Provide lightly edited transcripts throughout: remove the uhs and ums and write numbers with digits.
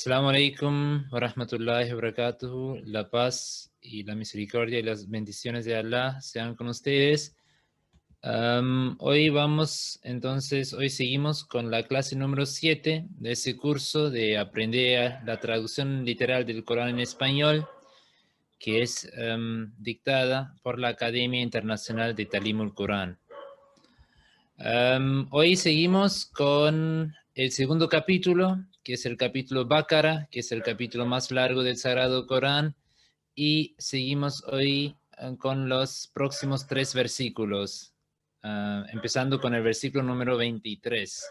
Assalamu alaikum wa rahmatullahi wa barakatuhu. La paz y la misericordia y las bendiciones de Allah sean con ustedes. Hoy seguimos con la clase número 7 de ese curso de aprender la traducción literal del Corán en español, que es dictada por la Academia Internacional de Talimul Corán. Hoy seguimos con el segundo capítulo, que es el capítulo Báqara, que es el capítulo más largo del Sagrado Corán, y seguimos hoy con los próximos 3 versículos, empezando con el versículo número 23.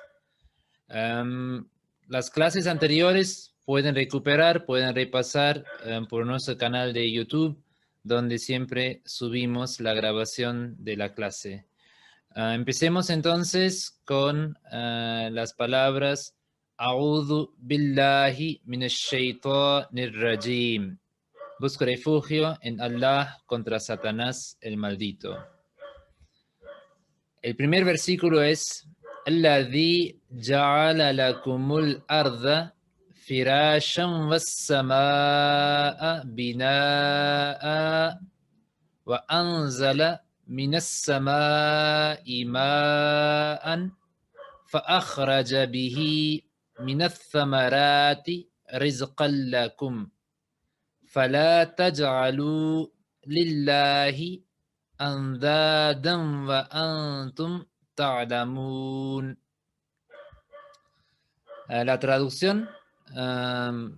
Las clases anteriores pueden repasar por nuestro canal de YouTube, donde siempre subimos la grabación de la clase. Empecemos entonces con las palabras A'udhu billahi minash shaitanir rajim. Busco refugio en Allah contra Satanás el maldito. El primer versículo es Alladhi ja'ala lakumul arda firashan was-samaa'a binaa'a wa anzala من السماء ماء فأخرج به من الثمرات رزقا لكم فلا تجعلوا لله أندادا وأنتم تعلمون. La traducción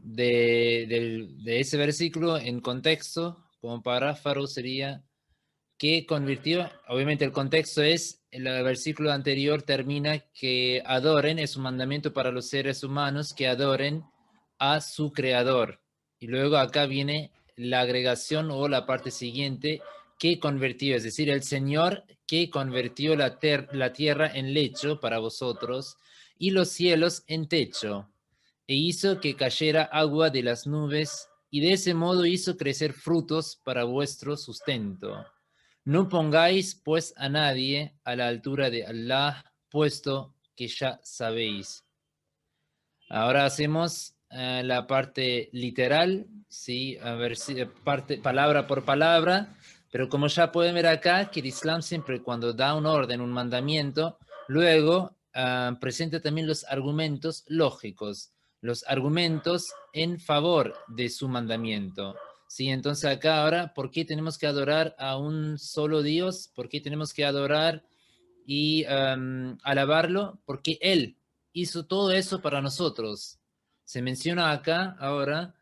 de ese versículo en contexto, como párrafo, sería que convirtió, obviamente el contexto es, el versículo anterior termina que adoren, es un mandamiento para los seres humanos que adoren a su creador. Y luego acá viene la agregación o la parte siguiente, que convirtió, es decir, el Señor que convirtió la tierra en lecho para vosotros y los cielos en techo, e hizo que cayera agua de las nubes, y de ese modo hizo crecer frutos para vuestro sustento. No pongáis, pues, a nadie a la altura de Allah, puesto que ya sabéis. Ahora hacemos la parte literal, ¿sí? A ver si palabra por palabra, pero como ya pueden ver acá, que el Islam siempre cuando da un orden, un mandamiento, luego presenta también los argumentos lógicos, los argumentos en favor de su mandamiento. Sí, entonces acá ahora, ¿por qué tenemos que adorar a un solo Dios? ¿Por qué tenemos que adorar y alabarlo? Porque Él hizo todo eso para nosotros. Se menciona acá ahora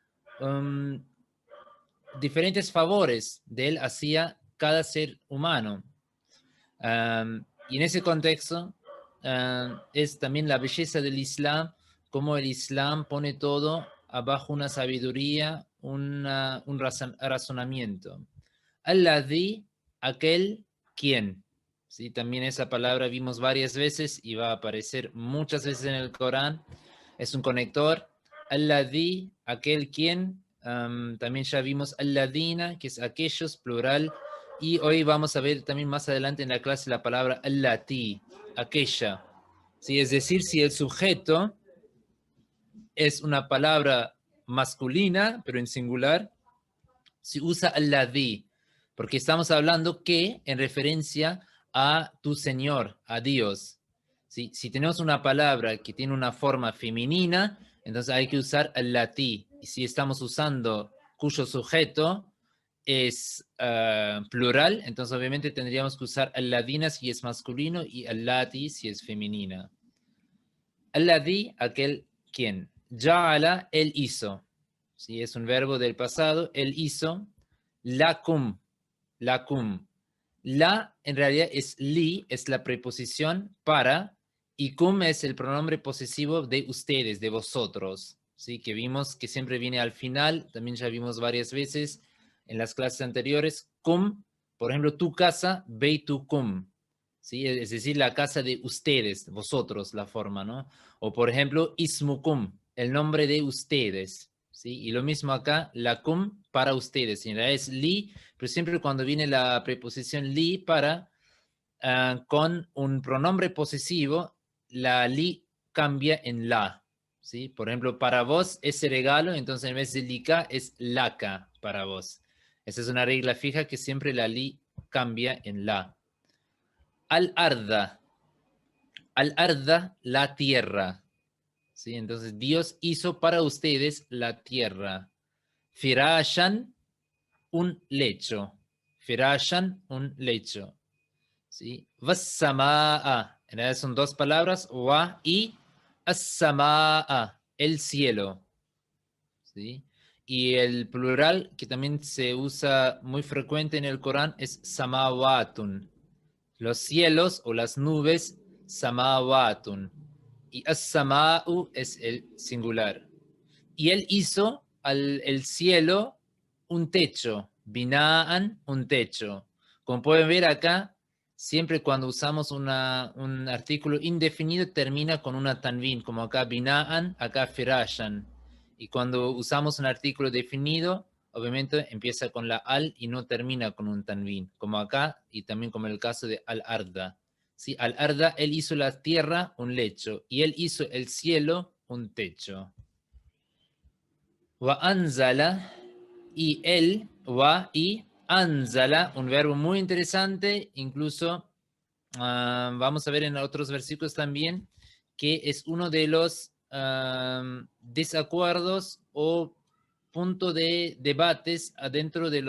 diferentes favores de Él hacia cada ser humano. Y en ese contexto es también la belleza del Islam, como el Islam pone todo abajo una sabiduría, un razonamiento. Alladhi, aquel quien. ¿Sí? También esa palabra vimos varias veces y va a aparecer muchas veces en el Corán. Es un conector. Alladhi, aquel quien. También ya vimos alladina, que es aquellos, plural. Y hoy vamos a ver también más adelante en la clase la palabra allati, aquella. ¿Sí? Es decir, si el sujeto es una palabra masculina, pero en singular, se usa alladhi, porque estamos hablando que en referencia a tu Señor, a Dios. ¿Sí? Si tenemos una palabra que tiene una forma femenina, entonces hay que usar allati. Y si estamos usando cuyo sujeto es plural, entonces obviamente tendríamos que usar alladina si es masculino y allati si es femenina. Alladhi, aquel quien. Ja'ala, él hizo. ¿Sí? Es un verbo del pasado, él hizo. Lakum, lakum. La en realidad es li, es la preposición para, y kum es el pronombre posesivo de ustedes, de vosotros. ¿Sí? Que vimos que siempre viene al final, también ya vimos varias veces en las clases anteriores. Kum, por ejemplo, tu casa, beitukum. ¿Sí? Es decir, la casa de ustedes, vosotros, la forma, ¿no? O por ejemplo, ismukum, el nombre de ustedes. ¿Sí? Y lo mismo acá, lakum para ustedes. En realidad es li, pero siempre cuando viene la preposición li para, con un pronombre posesivo, la li cambia en la. ¿sí? Por ejemplo, para vos ese regalo, entonces en vez de lika es laka para vos. Esa es una regla fija que siempre la li cambia en la. Al-arda. Al-arda, la tierra. ¿Sí? Entonces Dios hizo para ustedes la tierra. Firashan, un lecho. Firashan, un lecho. ¿Sí? Vassamaa. En realidad son dos palabras, wa y as-samaa, el cielo. ¿Sí? Y el plural que también se usa muy frecuente en el Corán es samawatun. Los cielos o las nubes, samawatun. Y as-sama'u es el singular. Y él hizo el cielo un techo, bina'an, un techo. Como pueden ver acá, siempre cuando usamos un artículo indefinido termina con una tanvin, como acá bina'an, acá firashan. Y cuando usamos un artículo definido, obviamente empieza con la al y no termina con un tanvin, como acá y también como en el caso de al-arda. ¿Sí? Al-arda, él hizo la tierra un lecho y él hizo el cielo un techo. Wa anzala, y él, wa y anzala, un verbo muy interesante, incluso vamos a ver en otros versículos también, que es uno de los desacuerdos o punto de debates adentro de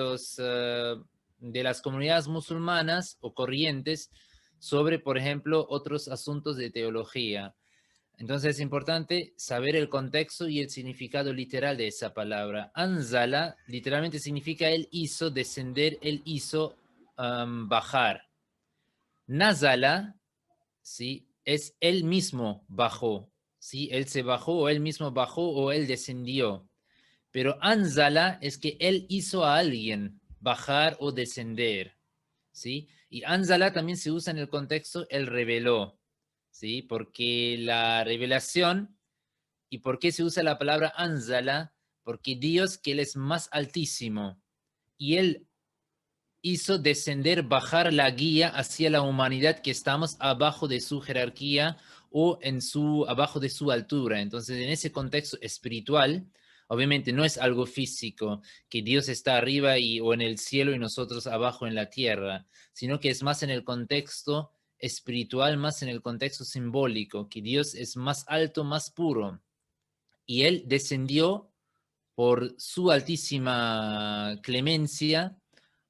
de las comunidades musulmanas o corrientes sobre, por ejemplo, otros asuntos de teología. Entonces es importante saber el contexto y el significado literal de esa palabra. Anzala literalmente significa él hizo descender, él hizo bajar. Nazala, ¿sí? Es él mismo bajó, ¿sí? Él se bajó o él mismo bajó o él descendió. Pero anzala es que él hizo a alguien bajar o descender, ¿sí? Y anzala también se usa en el contexto él reveló, ¿sí? Porque la revelación, ¿y por qué se usa la palabra anzala? Porque Dios, que él es más altísimo, y él hizo descender, bajar la guía hacia la humanidad que estamos abajo de su jerarquía o abajo de su altura. Entonces, en ese contexto espiritual, obviamente no es algo físico, que Dios está arriba o en el cielo y nosotros abajo en la tierra, sino que es más en el contexto espiritual, más en el contexto simbólico, que Dios es más alto, más puro. Y él descendió por su altísima clemencia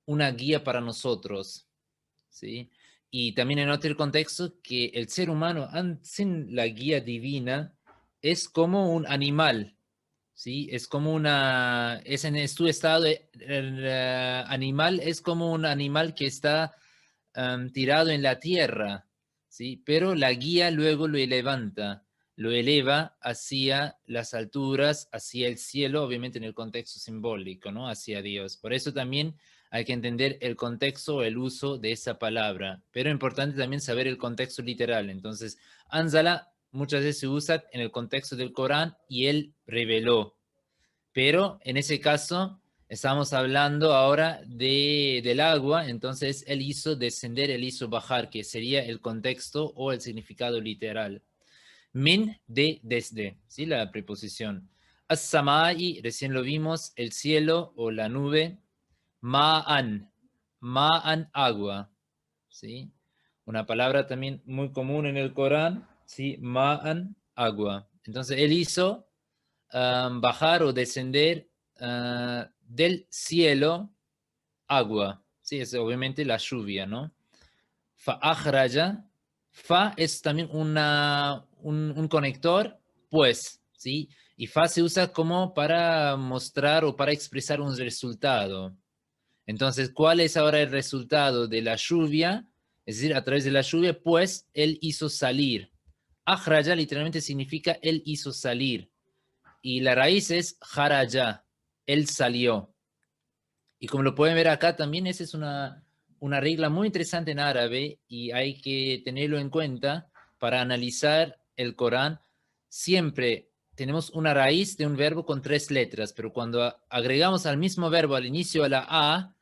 una guía para nosotros, ¿sí? Y también en otro contexto que el ser humano sin la guía divina es como un animal, ¿sí? Es como es en su estado, el animal es como un animal que está tirado en la tierra, ¿sí? Pero la guía luego lo levanta, lo eleva hacia las alturas, hacia el cielo, obviamente en el contexto simbólico, ¿no? Hacia Dios. Por eso también hay que entender el contexto o el uso de esa palabra, pero es importante también saber el contexto literal. Entonces, Anzala muchas veces se usa en el contexto del Corán y él reveló, pero en ese caso estamos hablando ahora del agua, entonces él hizo descender, él hizo bajar, que sería el contexto o el significado literal. Min, de, desde, ¿sí? La preposición. As-samai, recién lo vimos, el cielo o la nube. Ma'an, ma'an, agua, ¿sí? Una palabra también muy común en el Corán, ¿sí? Ma'an, agua. Entonces él hizo bajar o descender del cielo agua. Sí, es obviamente la lluvia, ¿no? Fa akhraja. Fa es también un conector, pues, ¿sí? Y fa se usa como para mostrar o para expresar un resultado. Entonces, ¿cuál es ahora el resultado de la lluvia? Es decir, a través de la lluvia, pues, él hizo salir. Akhraja literalmente significa él hizo salir. Y la raíz es Haraya, él salió. Y como lo pueden ver acá también, esa es una regla muy interesante en árabe y hay que tenerlo en cuenta para analizar el Corán. Siempre tenemos una raíz de un verbo con 3 letras, pero cuando agregamos al mismo verbo al inicio a la A,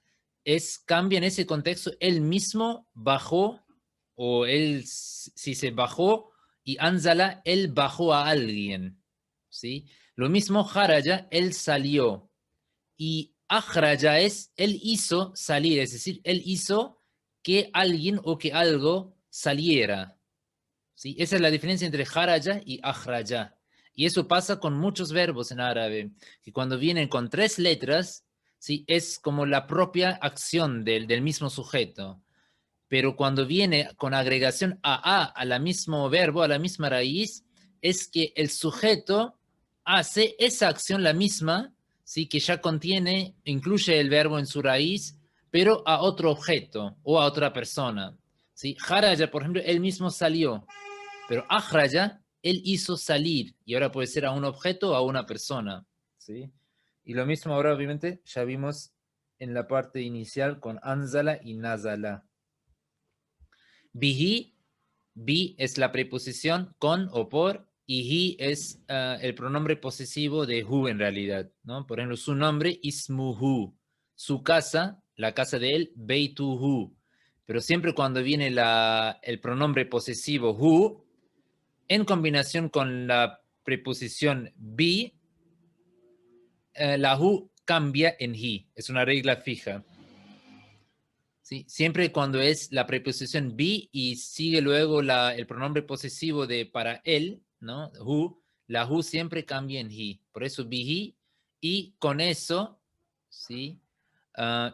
cambia en ese contexto, él mismo bajó, o él, si se bajó, y anzala, él bajó a alguien. ¿sí? Lo mismo Haraya, él salió. Y Akhraja es, él hizo salir, es decir, él hizo que alguien o que algo saliera. ¿Sí? Esa es la diferencia entre Haraya y Akhraja. Y eso pasa con muchos verbos en árabe, que cuando vienen con 3 letras, ¿sí? Es como la propia acción del mismo sujeto. Pero cuando viene con agregación a la mismo verbo, a la misma raíz, es que el sujeto hace esa acción la misma, ¿sí? Que ya contiene, incluye el verbo en su raíz, pero a otro objeto o a otra persona. ¿Sí? Haraya, por ejemplo, él mismo salió, pero Ahraya, él hizo salir, y ahora puede ser a un objeto o a una persona. ¿Sí? Y lo mismo ahora, obviamente, ya vimos en la parte inicial con Anzala y Nazala. Bihi, bi es la preposición con o por, y hi es el pronombre posesivo de hu en realidad, ¿no? Por ejemplo, su nombre, ismuhu. Su casa, la casa de él, beituhu. Pero siempre cuando viene el pronombre posesivo hu, en combinación con la preposición bi, la hu cambia en hi. Es una regla fija. ¿Sí? Siempre cuando es la preposición be y sigue luego el pronombre posesivo de para él, ¿no? Who, la who siempre cambia en he. Por eso be he, y con eso, ¿sí?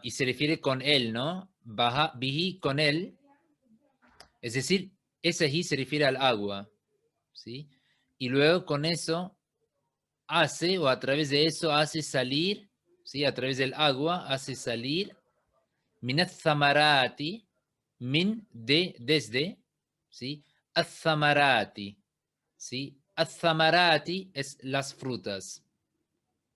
Y se refiere con él, ¿no? Baja, be he con él, es decir, ese he se refiere al agua, ¿sí? Y luego con eso hace, o a través de eso hace salir, ¿sí? A través del agua hace salir Minat Zamarati, min de desde, ¿sí? Azamarati, ¿sí? Azamarati es las frutas,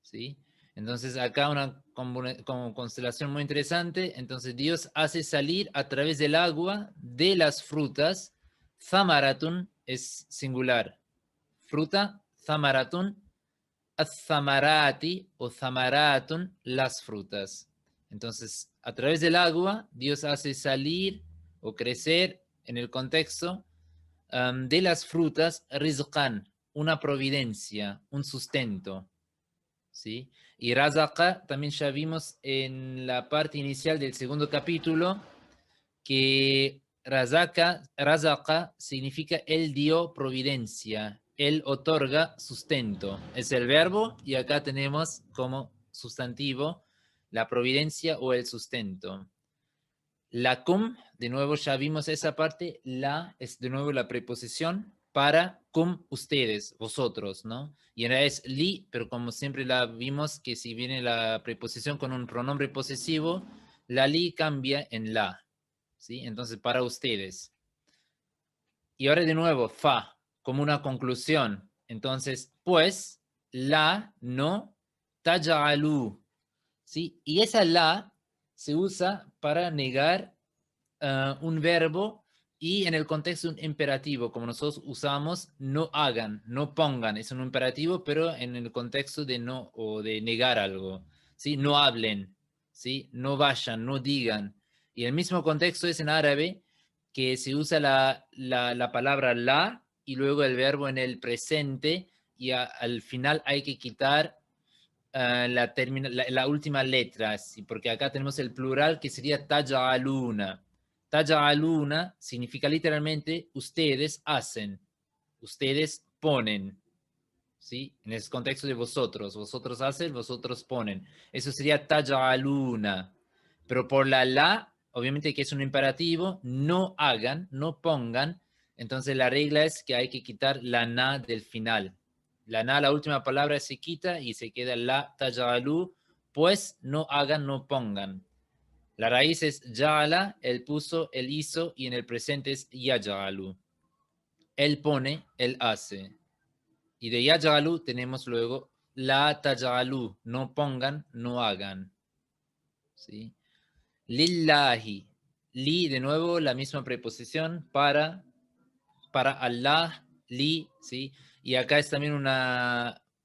¿sí? Entonces acá una como constelación muy interesante. Entonces Dios hace salir a través del agua de las frutas. Zamaratun es singular. Fruta, zamaratun, azamarati o zamaratun, las frutas. Entonces, a través del agua, Dios hace salir o crecer en el contexto de las frutas, rizqan, una providencia, un sustento. ¿Sí? Y razaqa también ya vimos en la parte inicial del segundo capítulo que razaqa significa él dio providencia, él otorga sustento. Es el verbo y acá tenemos como sustantivo la providencia o el sustento. La cum, de nuevo ya vimos esa parte, la es de nuevo la preposición para cum ustedes, vosotros, ¿no? Y en realidad es li, pero como siempre la vimos que si viene la preposición con un pronombre posesivo, la li cambia en la, ¿sí? Entonces para ustedes. Y ahora de nuevo, fa, como una conclusión. Entonces, pues, la, no, taja'alu, ¿sí? Y esa la se usa para negar un verbo y en el contexto un imperativo, como nosotros usamos, no hagan, no pongan, es un imperativo, pero en el contexto de no o de negar algo, ¿sí? No hablen, ¿sí? No vayan, no digan. Y el mismo contexto es en árabe, que se usa la palabra la y luego el verbo en el presente y al final hay que quitar la última letra, ¿sí? Porque acá tenemos el plural que sería taja'aluna. Taja'aluna significa literalmente ustedes hacen, ustedes ponen, ¿sí? En ese contexto de vosotros, vosotros hacen, vosotros ponen. Eso sería taja'aluna. Pero por la, obviamente que es un imperativo, no hagan, no pongan. Entonces la regla es que hay que quitar la na del final. La na, la última palabra se quita y se queda la taja'alu, pues no hagan, no pongan. La raíz es ya'ala, él puso, él hizo, y en el presente es yaj'alu. Él pone, él hace. Y de yaj'alu tenemos luego la taj'alu, no pongan, no hagan. ¿Sí? Lillahi. Li, de nuevo, la misma preposición para Allah, li, ¿sí? Y acá es también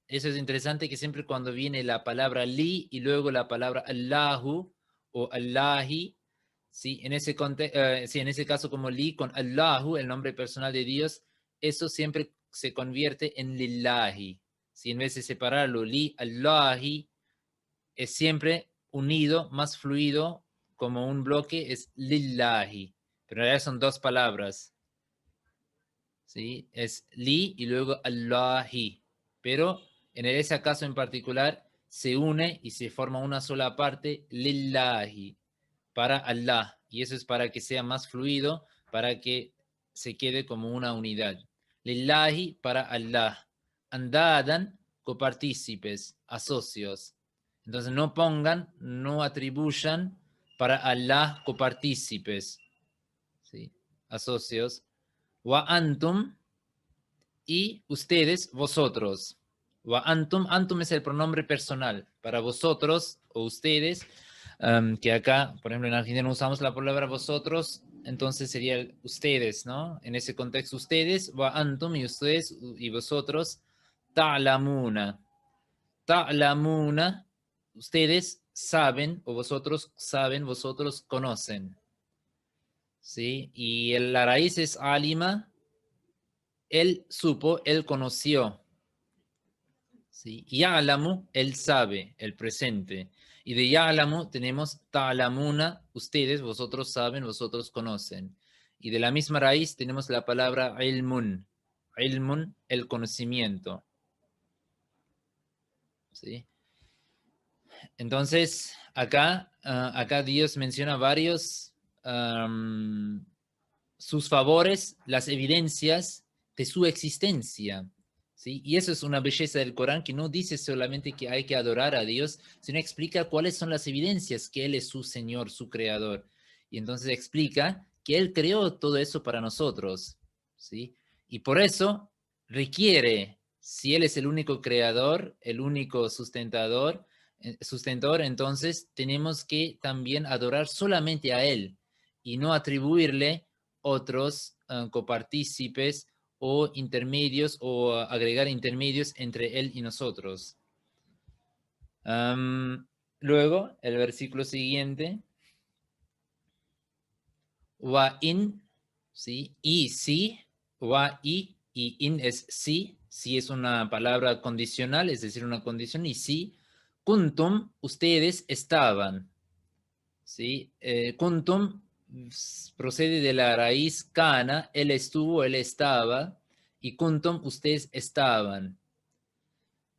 eso es interesante que siempre cuando viene la palabra li y luego la palabra Allahu o Allahi, ¿sí? Sí, en ese caso como li con Allahu, el nombre personal de Dios, eso siempre se convierte en lillahi, si en vez de separarlo, li Allahi, es siempre unido, más fluido, como un bloque, es lillahi. Pero en realidad son dos palabras. ¿Sí? Es li y luego Allahi. Pero en ese caso en particular se une y se forma una sola parte, lillahi, para Allah. Y eso es para que sea más fluido, para que se quede como una unidad. Lillahi para Allah. Andadan, copartícipes, asocios. Entonces no pongan, no atribuyan para Allah copartícipes, ¿sí? Asocios. Wa antum, y ustedes, vosotros. Wa antum, antum es el pronombre personal. Para vosotros o ustedes, que acá, por ejemplo, en Argentina no usamos la palabra vosotros, entonces sería ustedes, ¿no? En ese contexto, ustedes, wa antum, y ustedes y vosotros, ta'lamuna. Ta'lamuna, ustedes saben, o vosotros saben, vosotros conocen. ¿Sí? Y la raíz es alima, él supo, él conoció. ¿Sí? Ya'lamu, él sabe, el presente. Y de ya'lamu tenemos ta'lamuna, ustedes, vosotros saben, vosotros conocen. Y de la misma raíz tenemos la palabra ilmun. Ilmun, el conocimiento. ¿Sí? Entonces, acá Dios menciona varios sus favores, las evidencias de su existencia. ¿Sí? Y eso es una belleza del Corán, que no dice solamente que hay que adorar a Dios, sino explica cuáles son las evidencias que Él es su Señor, su Creador. Y entonces explica que Él creó todo eso para nosotros. ¿Sí? Y por eso requiere, si Él es el único creador, el único sustentor, entonces tenemos que también adorar solamente a Él y no atribuirle otros copartícipes o intermedios o agregar intermedios entre él y nosotros. Luego, el versículo siguiente. Wa in, ¿sí? Y si, wa y in es si, si es una palabra condicional, es decir, una condición, y si, kuntum, ustedes estaban, ¿sí? Kuntum procede de la raíz kana, él estuvo, él estaba, y kuntum, ustedes estaban.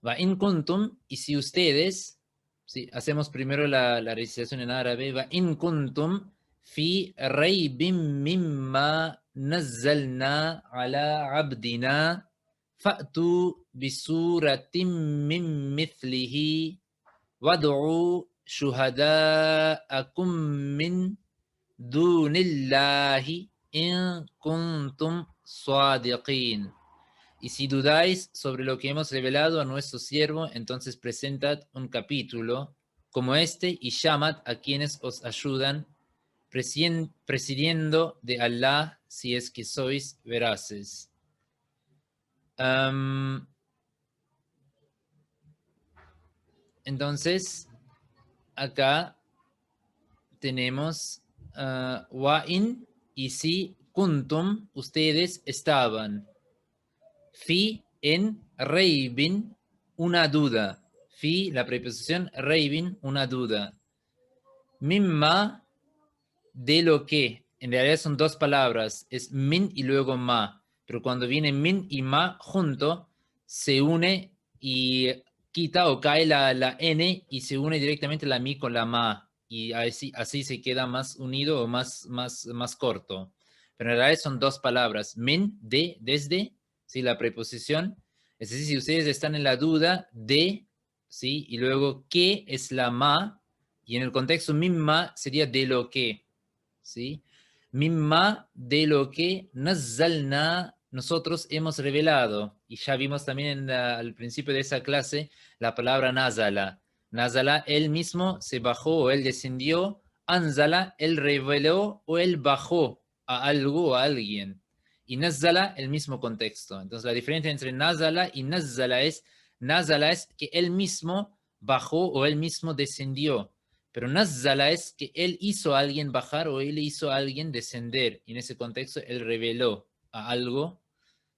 Va in kuntum, y si ustedes, ¿sí? Hacemos primero la recitación en árabe, va in kuntum fi raybin mimma nazzalna ala abdina fa'tu bisuratin min mithlihi wad'u shuhada'akum min dunillahi in kuntum sadiqin. Y si dudáis sobre lo que hemos revelado a nuestro siervo, entonces presentad un capítulo como este y llamad a quienes os ayudan, presidiendo de Allah si es que sois veraces. Entonces, acá tenemos wa'in, y si kuntum, ustedes estaban. Fi en reibin, una duda. Fi, la preposición, reibin, una duda. Mimma, de lo que. En realidad son dos palabras, es min y luego ma. Pero cuando viene min y ma junto, se une y quita o cae la n y se une directamente la mi con la ma. Y así se queda más unido o más corto. Pero en realidad son dos palabras. Min, de, desde, ¿sí? La preposición. Es decir, si ustedes están en la duda de, ¿sí? Y luego que es la ma, y en el contexto mimma sería de lo que, ¿sí? Mimma, de lo que nazzalna, nosotros hemos revelado. Y ya vimos también al principio de esa clase la palabra nazala. Nazala, él mismo se bajó o él descendió. Anzala, él reveló o él bajó a algo o a alguien. Y nazzala, el mismo contexto. Entonces la diferencia entre nazala y nazzala es que él mismo bajó o él mismo descendió. Pero nazzala es que él hizo a alguien bajar o él hizo a alguien descender. Y en ese contexto él reveló a algo.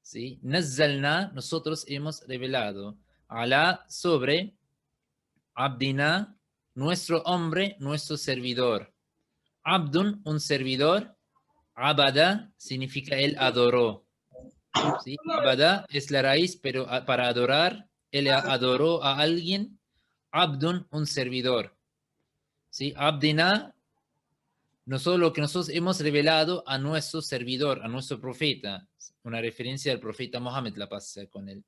¿Sí? Nazzalna, nosotros hemos revelado. Alá sobre abdina, nuestro hombre, nuestro servidor. Abdun, un servidor. Abada significa él adoró. ¿Sí? Abada es la raíz, pero para adorar, él adoró a alguien. Abdun, un servidor. ¿Sí? Abdina, nosotros lo que nosotros hemos revelado a nuestro servidor, a nuestro profeta. Una referencia al profeta Mohammed, la pasa con él.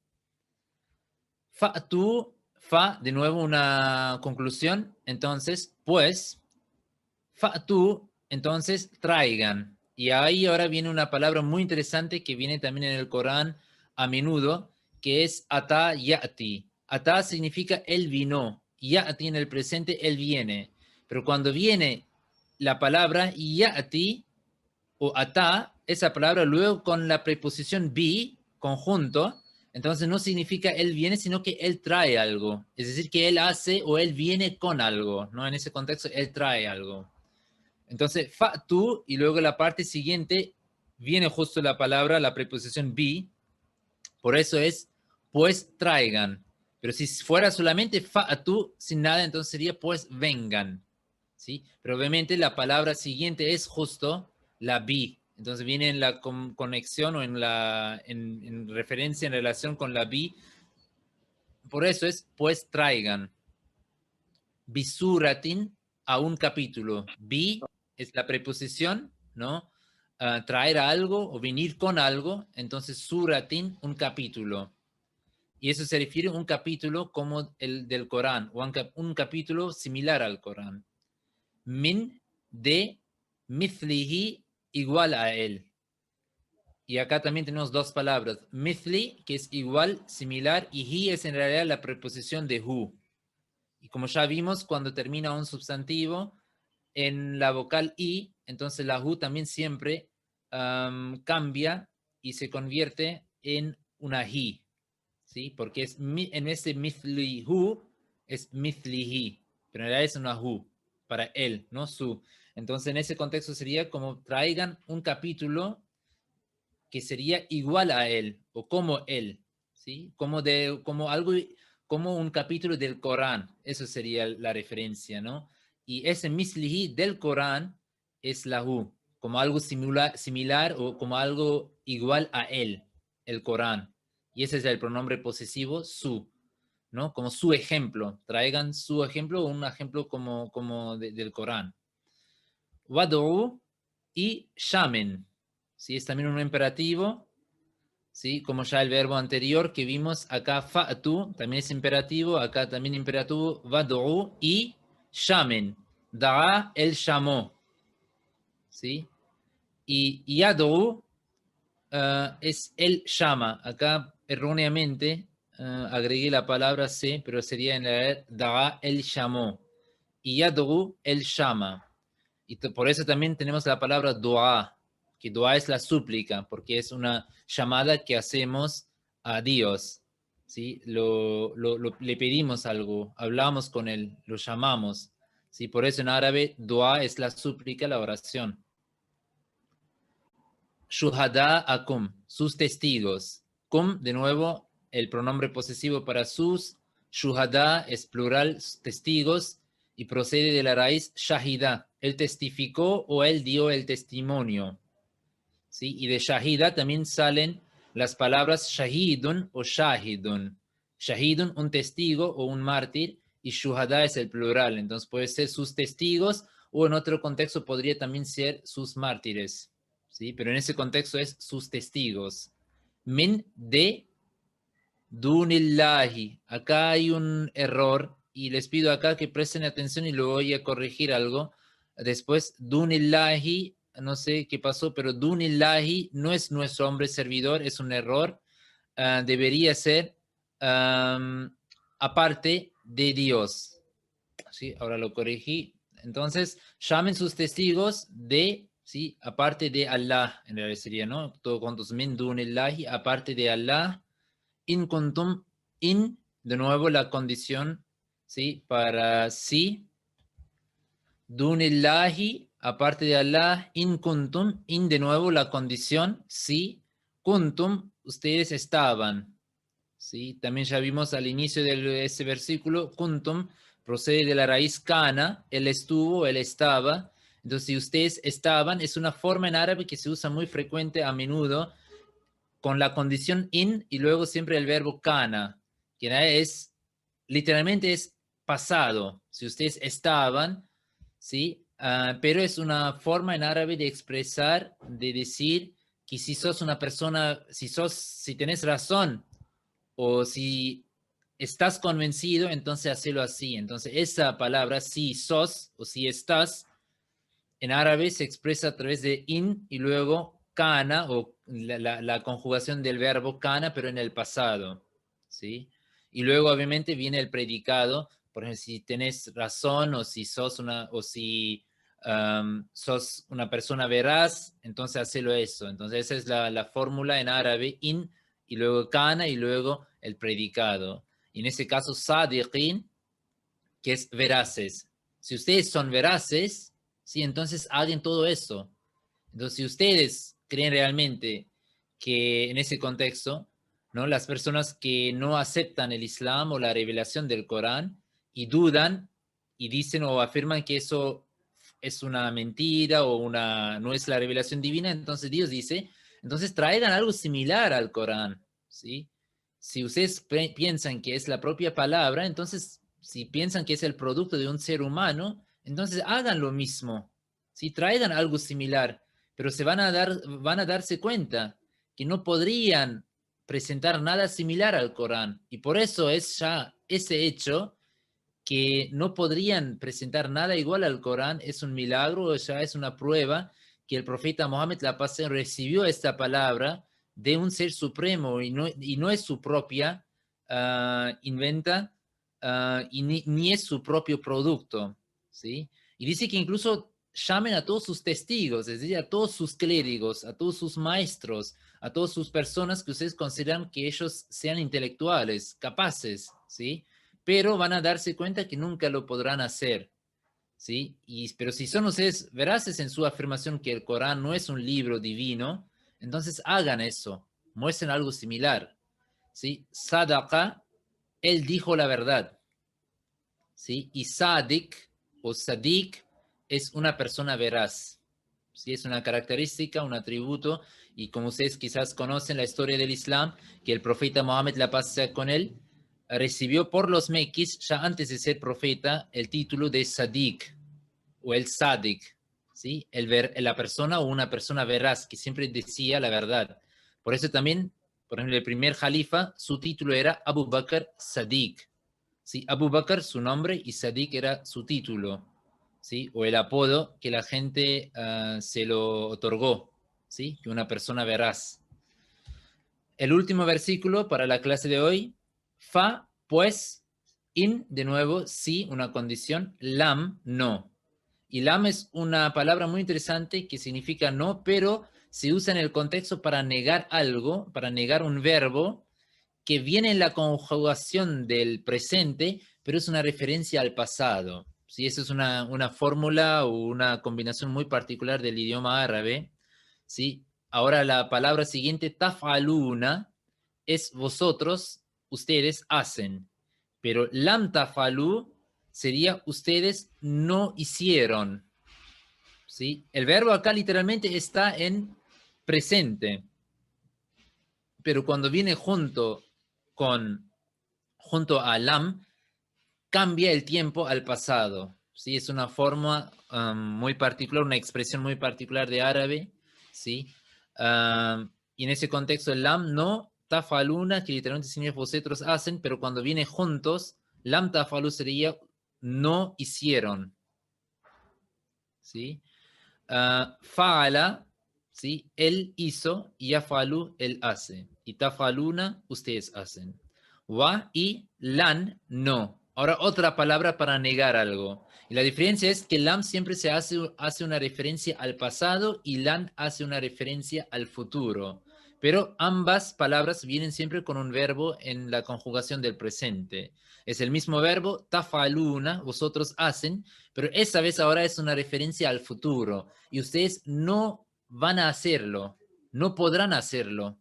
Fa'tu, fa, de nuevo una conclusión. Entonces, pues, fa'tu, entonces traigan. Y ahí ahora viene una palabra muy interesante que viene también en el Corán a menudo, que es ata ya'ti. Ata significa él vino. Ya'ti en el presente, él viene. Pero cuando viene la palabra ya'ti o ata, esa palabra luego con la preposición bi, conjunto, entonces no significa él viene, sino que él trae algo. Es decir, que él hace o él viene con algo, ¿no? En ese contexto, él trae algo. Entonces, fa'tu, y luego la parte siguiente viene justo la palabra, la preposición bi, por eso es, pues traigan. Pero si fuera solamente fa'tu, sin nada, entonces sería, pues vengan. ¿Sí? Pero obviamente la palabra siguiente es justo la bi. Entonces viene en la conexión o en referencia, en relación con la bi. Por eso es, pues traigan. Bisuratin, a un capítulo. Bi es la preposición, ¿no? Traer algo o venir con algo. Entonces, suratin, un capítulo. Y eso se refiere a un capítulo como el del Corán, o un capítulo similar al Corán. Min, de, mithlihi, igual a él. Y acá también tenemos dos palabras. Mithli, que es igual, similar, y hi es en realidad la preposición de hu. Y como ya vimos, cuando termina un sustantivo en la vocal i, entonces la hu también siempre cambia y se convierte en una hi. ¿Sí? Porque es, en este mithli hu es mithlihi, pero en realidad es una hu, para él, no su. Entonces en ese contexto sería como traigan un capítulo que sería igual a él o como él, ¿sí? Como algo, como un capítulo del Corán, eso sería la referencia, ¿no? Y ese mislihi del Corán es la hu, como algo similar o como algo igual a él, el Corán. Y ese es el pronombre posesivo su, ¿no? Como su ejemplo, traigan su ejemplo o un ejemplo como del Corán. Wad'u y shamen, ¿sí? Es también un imperativo, ¿sí? Como ya el verbo anterior que vimos acá, fa'tu, también es imperativo, acá también imperativo, wad'u y shamen. Da'a, él llamó, ¿sí? Y yad'u es él llama. Acá erróneamente agregué la palabra se, pero sería en realidad da'a, él llamó. Y yad'u, él llama. Y por eso también tenemos la palabra dua, que dua es la súplica, porque es una llamada que hacemos a Dios. ¿Sí? Le pedimos algo, hablamos con él, lo llamamos. ¿Sí? Por eso en árabe dua es la súplica, la oración. Shuhada akum, sus testigos. Kum, de nuevo, el pronombre posesivo para sus. Shuhada es plural, testigos, y procede de la raíz shahida. Él testificó o él dio el testimonio. ¿Sí? Y de shahida también salen las palabras shahidun o shahidun. Shahidun, un testigo o un mártir, y shuhada es el plural. Entonces puede ser sus testigos o en otro contexto podría también ser sus mártires. ¿Sí? Pero en ese contexto es sus testigos. Min de dunillahi. Acá hay un error y les pido acá que presten atención y lo voy a corregir algo. Después, dunillahi, no sé qué pasó, pero dunillahi no es nuestro hombre servidor, es un error. Debería ser aparte de Dios. ¿Sí? Ahora lo corregí. Entonces, llamen sus testigos de, ¿sí? Aparte de Allah, en realidad sería, ¿no? Todo juntos, min dunillahi, aparte de Allah, in kuntum, in, de nuevo la condición, ¿sí? Para sí, dunillahi, aparte de Allah, in kuntum, in, de nuevo la condición, sí, kuntum, ustedes estaban, ¿sí? También ya vimos al inicio de ese versículo, kuntum procede de la raíz kana, él estuvo, él estaba. Entonces, si ustedes estaban, es una forma en árabe que se usa muy frecuente a menudo con la condición in y luego siempre el verbo kana, que es, literalmente es pasado. Si ustedes estaban, ¿sí? Pero es una forma en árabe de expresar, de decir que si sos una persona, si tenés razón o si estás convencido, entonces hacelo así. Entonces esa palabra, si sos o si estás, en árabe se expresa a través de in y luego kana o la conjugación del verbo kana, pero en el pasado, ¿sí? Y luego obviamente viene el predicado, por ejemplo, si tenés razón o si sos una, o si sos una persona veraz, entonces hacelo eso. Entonces esa es la fórmula en árabe, in y luego kana y luego el predicado. Y en ese caso, sadiqin, que es veraces. Si ustedes son veraces, ¿sí? Entonces hagan todo eso. Entonces, si ustedes creen realmente que en ese contexto, ¿no? Las personas que no aceptan el Islam o la revelación del Corán y dudan y dicen o afirman que eso es una mentira o no es la revelación divina, entonces Dios dice, entonces traigan algo similar al Corán, ¿sí? Si ustedes piensan que es la propia palabra, entonces si piensan que es el producto de un ser humano, entonces hagan lo mismo, ¿sí? Traigan algo similar, pero van a darse cuenta que no podrían presentar nada similar al Corán. Y por eso es ya ese hecho que no podrían presentar nada igual al Corán, es un milagro, ya es una prueba que el profeta Mohammed la paz recibió esta palabra de un ser supremo y no es su propia inventa y ni es su propio producto, ¿sí? Y dice que incluso llamen a todos sus testigos, es decir, a todos sus clérigos, a todos sus maestros, a todas sus personas que ustedes consideran que ellos sean intelectuales, capaces, ¿sí? Pero van a darse cuenta que nunca lo podrán hacer, ¿sí? Pero si son ustedes veraces en su afirmación que el Corán no es un libro divino, entonces hagan eso, muestren algo similar, ¿sí? Sadaqa, él dijo la verdad, ¿sí? Y Sadik o Sadik es una persona veraz, ¿sí? Es una característica, un atributo, y como ustedes quizás conocen la historia del Islam, que el profeta Mohammed, la paz sea con él, recibió por los mequis, ya antes de ser profeta, el título de Sadiq o el Sadik, ¿sí? La persona o una persona veraz que siempre decía la verdad. Por eso también, por ejemplo, el primer jalifa, su título era Abu Bakr Sadiq, ¿sí? Abu Bakr, su nombre, y Sadiq era su título, ¿sí? O el apodo que la gente se lo otorgó, ¿sí? Que una persona veraz. El último versículo para la clase de hoy, fa, pues, in, de nuevo, sí, una condición, lam, no. Y lam es una palabra muy interesante que significa no, pero se usa en el contexto para negar algo, para negar un verbo que viene en la conjugación del presente, pero es una referencia al pasado. ¿Sí? Eso es una fórmula o una combinación muy particular del idioma árabe. ¿Sí? Ahora la palabra siguiente, tafaluna, es vosotros, ustedes hacen. Pero lam tafalu sería ustedes no hicieron. ¿Sí? El verbo acá literalmente está en presente, pero cuando viene junto a lam, cambia el tiempo al pasado. ¿Sí? Es una forma muy particular, una expresión muy particular de árabe. ¿Sí? Y en ese contexto el lam no, tafaluna, que literalmente significa vosotros hacen, pero cuando viene juntos, lam tafalu sería no hicieron. ¿Sí? Faala, ¿sí? Él hizo, y yafalu, él hace. Y tafaluna, ustedes hacen. Wa y lan, no. Ahora otra palabra para negar algo. Y la diferencia es que lam siempre hace una referencia al pasado y lan hace una referencia al futuro. Pero ambas palabras vienen siempre con un verbo en la conjugación del presente. Es el mismo verbo, tafaluna, vosotros hacen, pero esta vez ahora es una referencia al futuro y ustedes no van a hacerlo, no podrán hacerlo,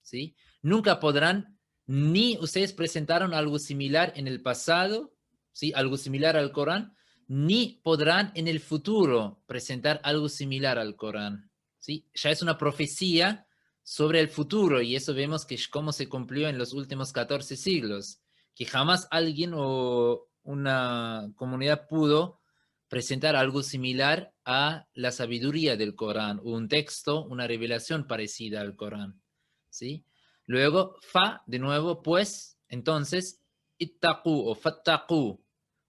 ¿sí? Nunca podrán ni ustedes presentaron algo similar en el pasado, ¿sí? Algo similar al Corán, ni podrán en el futuro presentar algo similar al Corán, ¿sí? Ya es una profecía sobre el futuro y eso vemos que cómo se cumplió en los últimos 14 siglos, que jamás alguien o una comunidad pudo presentar algo similar a la sabiduría del Corán, o un texto, una revelación parecida al Corán, ¿sí? Luego, fa, de nuevo, pues, entonces, ittaqu o fattaqu,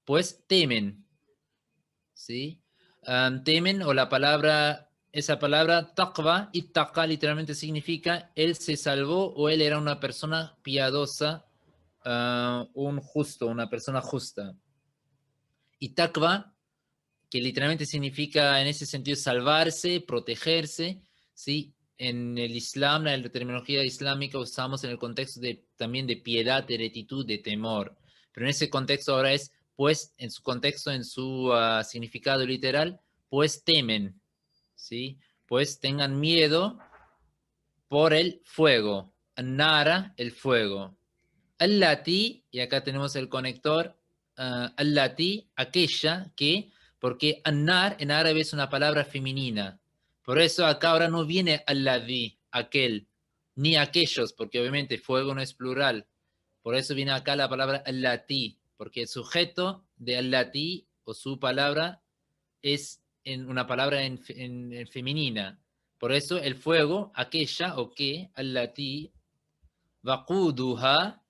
pues temen, ¿sí? Temen o la palabra, esa palabra taqwa, ittaqa literalmente significa él se salvó o él era una persona piadosa, un justo, una persona justa. Y taqwa, que literalmente significa en ese sentido salvarse, protegerse, ¿sí? En el Islam, la terminología islámica usamos en el contexto también de piedad, de rectitud, de temor. Pero en ese contexto ahora es, pues, en su contexto, en su significado literal, pues temen, ¿sí? Pues tengan miedo por el fuego. Nara, el fuego. Allati, y acá tenemos el conector, allati, aquella que, porque annar en árabe es una palabra femenina. Por eso acá ahora no viene alladhi, aquel, ni aquellos, porque obviamente fuego no es plural. Por eso viene acá la palabra allati, porque el sujeto de allati o su palabra es en una palabra en femenina. Por eso el fuego, aquella o que, allati, waquduha,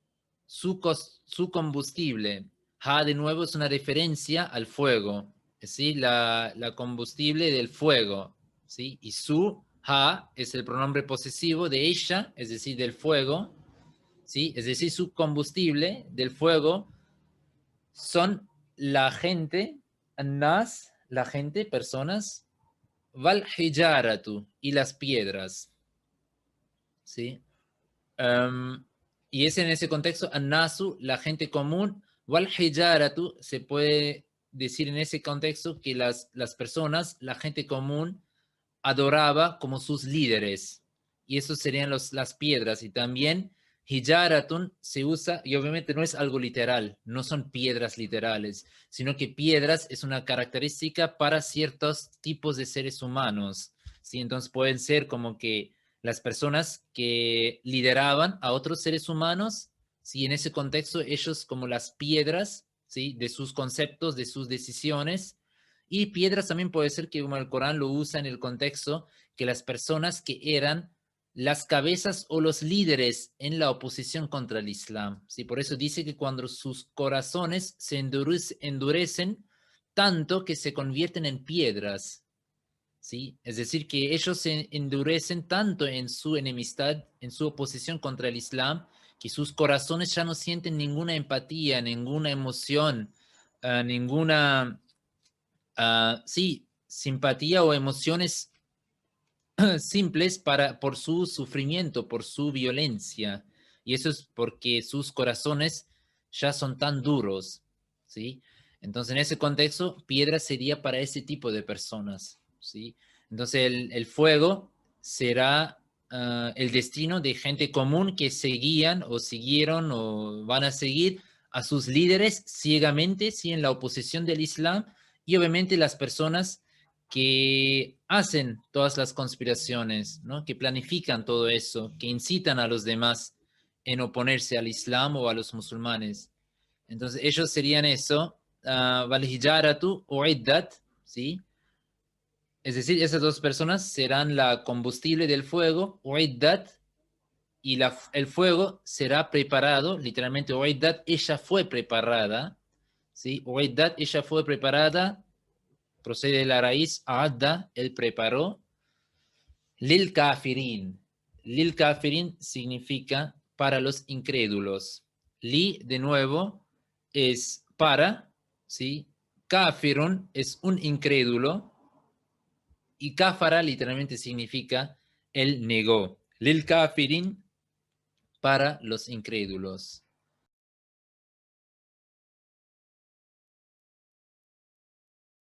su combustible. Ha de nuevo es una referencia al fuego, ¿sí? La combustible del fuego, ¿sí? Y su ha es el pronombre posesivo de ella, es decir, del fuego, ¿sí? Es decir, su combustible del fuego son la gente, nas, la gente, personas, val hijaratu, y las piedras, ¿sí? Y es en ese contexto, annasu, la gente común, wal hijaratu, se puede decir en ese contexto que las personas, la gente común, adoraba como sus líderes. Y eso serían las piedras. Y también hijaratun se usa, y obviamente no es algo literal, no son piedras literales, sino que piedras es una característica para ciertos tipos de seres humanos. ¿Sí? Entonces pueden ser como que las personas que lideraban a otros seres humanos, ¿sí? En ese contexto ellos como las piedras, ¿sí? De sus conceptos, de sus decisiones, y piedras también puede ser que como el Corán lo usa en el contexto que las personas que eran las cabezas o los líderes en la oposición contra el Islam. ¿Sí? Por eso dice que cuando sus corazones se endurecen tanto que se convierten en piedras. ¿Sí? Es decir, que ellos se endurecen tanto en su enemistad, en su oposición contra el Islam, que sus corazones ya no sienten ninguna empatía, ninguna emoción, ninguna sí, simpatía o emociones simples por su sufrimiento, por su violencia. Y eso es porque sus corazones ya son tan duros, ¿sí? Entonces, en ese contexto, piedra sería para ese tipo de personas, ¿sí? Entonces, el fuego será el destino de gente común que seguían o siguieron o van a seguir a sus líderes ciegamente, ¿sí? En la oposición del Islam, y obviamente las personas que hacen todas las conspiraciones, ¿no? Que planifican todo eso, que incitan a los demás en oponerse al Islam o a los musulmanes. Entonces ellos serían eso, Valhijaratu o Iddat, ¿sí? Es decir, esas dos personas serán la combustible del fuego, Uiddat, y el fuego será preparado, literalmente Uiddat, ella fue preparada, ¿sí? Uiddat, ella fue preparada, procede de la raíz Adda, él preparó, Lil Kafirin. Lil Kafirin significa para los incrédulos. Li, de nuevo, es para, ¿sí? Kafirun es un incrédulo y kafara literalmente significa él negó. Lil Kafirin para los incrédulos.